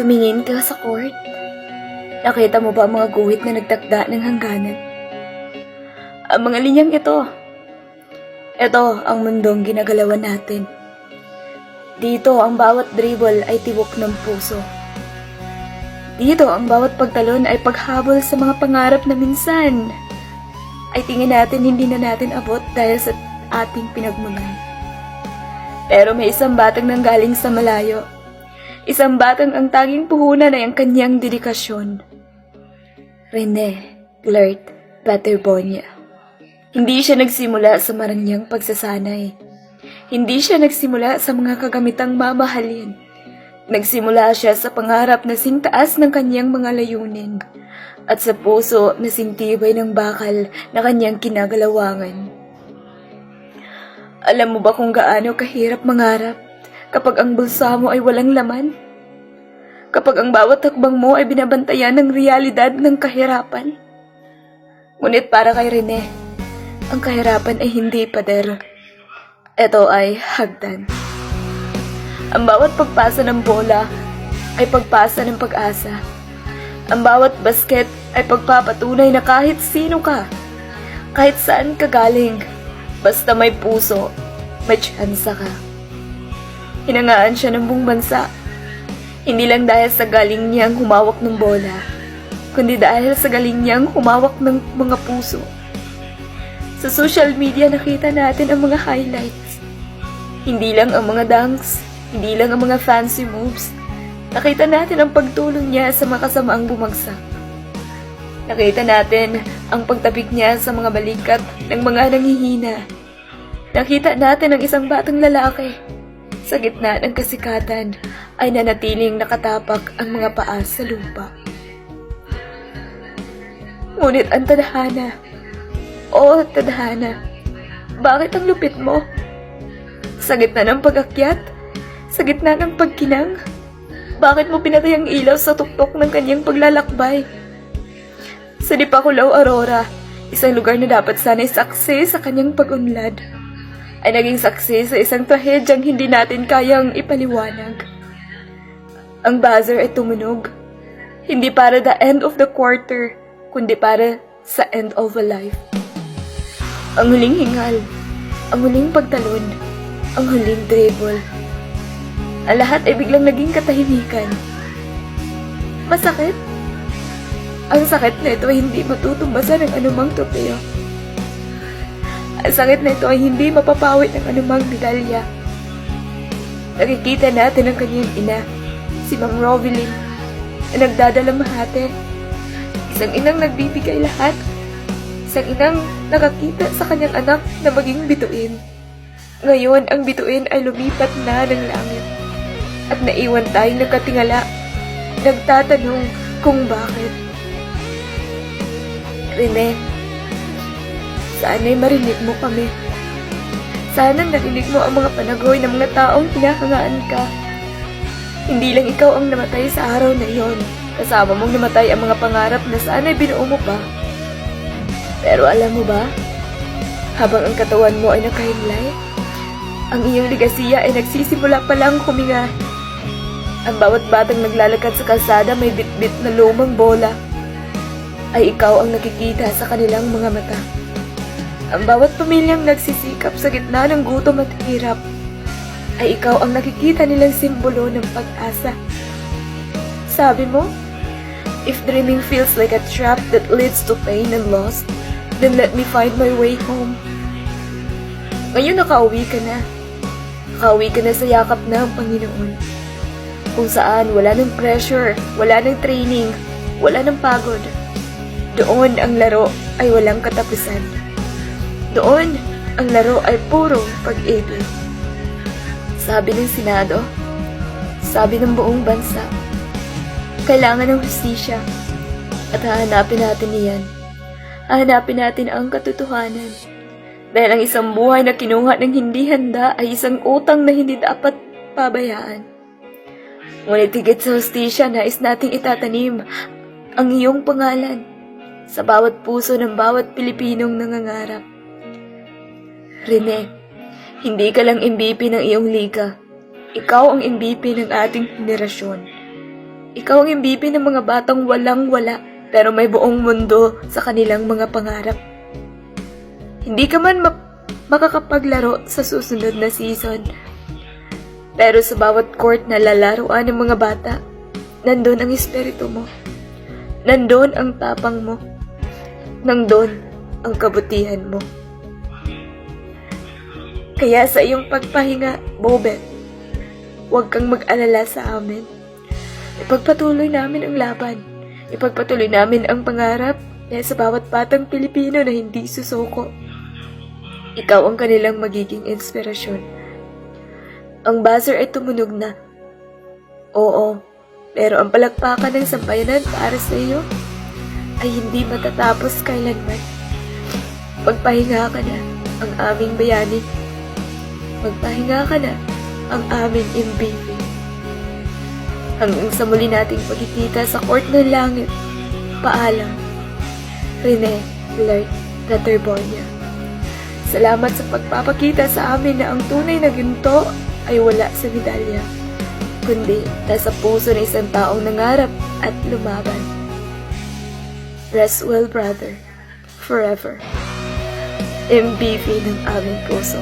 Tumingin ka sa court. Nakita mo ba ang mga guhit na nagtakda ng hangganan? Ang mga linyang ito. Ito ang mundong ginagalawan natin. Dito ang bawat dribble ay tibok ng puso. Dito ang bawat pagtalon ay paghabol sa mga pangarap na minsan ay tingin natin hindi na natin abot dahil sa ating pinagmulan. Pero may isang batang nanggaling sa malayo. Isang batang ang tanging puhunan ay ang kanyang dedikasyon. Rene Glert Paterbonia. Hindi siya nagsimula sa maranyang pagsasanay. Hindi siya nagsimula sa mga kagamitang mamahalin. Nagsimula siya sa pangarap na singtaas ng kanyang mga layunin at sa puso na singtibay ng bakal na kanyang kinagalawangan. Alam mo ba kung gaano kahirap mangarap kapag ang bulsa mo ay walang laman? Kapag ang bawat hakbang mo ay binabantayan ng realidad ng kahirapan? Ngunit para kay Rene, ang kahirapan ay hindi pader. Ito ay hagdan. Ang bawat pagpasa ng bola ay pagpasa ng pag-asa. Ang bawat basket ay pagpapatunay na kahit sino ka, kahit saan ka galing, basta may puso, may tsansa ka. Hinangaan siya ng buong bansa, hindi lang dahil sa galing niyang humawak ng bola, kundi dahil sa galing niyang humawak ng mga puso. Sa social media nakita natin ang mga highlights. Hindi lang ang mga dunks, hindi lang ang mga fancy moves. Nakita natin ang pagtulong niya sa mga kasamaang bumagsak. Nakita natin ang pagtapik niya sa mga balikat ng mga nanghihina. Nakita natin ang isang batang lalaki. Sa gitna ng kasikatan ay nanatiling nakatapak ang mga paa sa lupa. Ngunit ang tadhana, tadhana, bakit ang lupit mo? Sa gitna ng pag-akyat, sa gitna ng pagkinang, bakit mo pinatay ang ilaw sa tuktok ng kanyang paglalakbay? Sa Dipakulaw, Aurora, isang lugar na dapat sana'y saksi sa kanyang pag-unlad, ay naging saksi sa isang trahedyang hindi natin kayang ipaliwanag. Ang buzzer ay tumunog, hindi para the end of the quarter, kundi para sa end of a life. Ang huling hingal, ang huling pagtalon, ang huling dribble. Ang lahat ay biglang naging katahimikan. Masakit? Ang sakit na ito ay hindi matutumbasan ng anumang tropeo. Ang sakit na ito ay hindi mapapawit ng anumang medalya. Nakikita natin ang kanyang ina, si Mang Rovelyn, na nagdadalamhati. Isang inang nagbibigay lahat. Isang inang nakakita sa kanyang anak na maging bituin. Ngayon, ang bituin ay lumipat na ng langit. At naiwan tayong nagkatingala, nagtatanong kung bakit. Rene, sana'y marinig mo kami. Sana narinig mo ang mga panagoy ng mga taong hinahangaan ka. Hindi lang ikaw ang namatay sa araw na iyon. Kasama mong namatay ang mga pangarap na sana'y binuo mo pa. Pero alam mo ba, habang ang katawan mo ay nakahimlay, ang iyong ligasiya ay nagsisimula pa lang huminga. Ang bawat batang naglalakad sa kalsada may bitbit na lumang bola, ay ikaw ang nakikita sa kanilang mga mata. Ang bawat pamilyang nagsisikap sa gitna ng gutom at hirap, ay ikaw ang nakikita nilang simbolo ng pag-asa. Sabi mo, if dreaming feels like a trap that leads to pain and loss, then let me find my way home. Ngayon nakauwi ka na. Nakauwi ka na sa yakap ng Panginoon. Kung saan wala ng pressure, wala ng training, wala ng pagod. Doon ang laro ay walang katapusan. Doon ang laro ay purong pag-ibig. Sabi ng Senado, sabi ng buong bansa, kailangan ng hustisya at hahanapin natin iyan. Hahanapin natin ang katotohanan. Dahil ang isang buhay na kinuha ng hindi handa ay isang utang na hindi dapat pabayaan. Ngunit higit sa hustisya, nais nating itatanim ang iyong pangalan sa bawat puso ng bawat Pilipinong nangangarap. Rene, hindi ka lang MVP ng iyong liga. Ikaw ang MVP ng ating henerasyon. Ikaw ang imbibi ng mga batang walang-wala pero may buong mundo sa kanilang mga pangarap. Hindi ka man makakapaglaro sa susunod na season. Pero sa bawat court na lalaruan ng mga bata, nandun ang espiritu mo. Nandun ang tapang mo. Nandun ang kabutihan mo. Kaya sa iyong pagpahinga, Bobet, huwag kang mag-alala sa amin. Ipagpatuloy namin ang laban. Ipagpatuloy namin ang pangarap na sa bawat batang Pilipino na hindi susuko. Ikaw ang kanilang magiging inspirasyon. Ang buzzer ay tumunog na. Oo, pero ang palakpakan ng sambayanan para sa iyo ay hindi matatapos kailanman. Magpahinga ka na, ang aming bayani. Magpahinga ka na, ang aming MBV. Hanggang sa muli nating pagkikita sa court ng langit. Paalam. Rene Lert Raterbonia. Salamat sa pagpapakita sa amin na ang tunay na ginto ay wala sa medalya, kundi nasa puso ng isang taong nangarap at lumaban. Rest well, brother. Forever. MBV ng aming puso.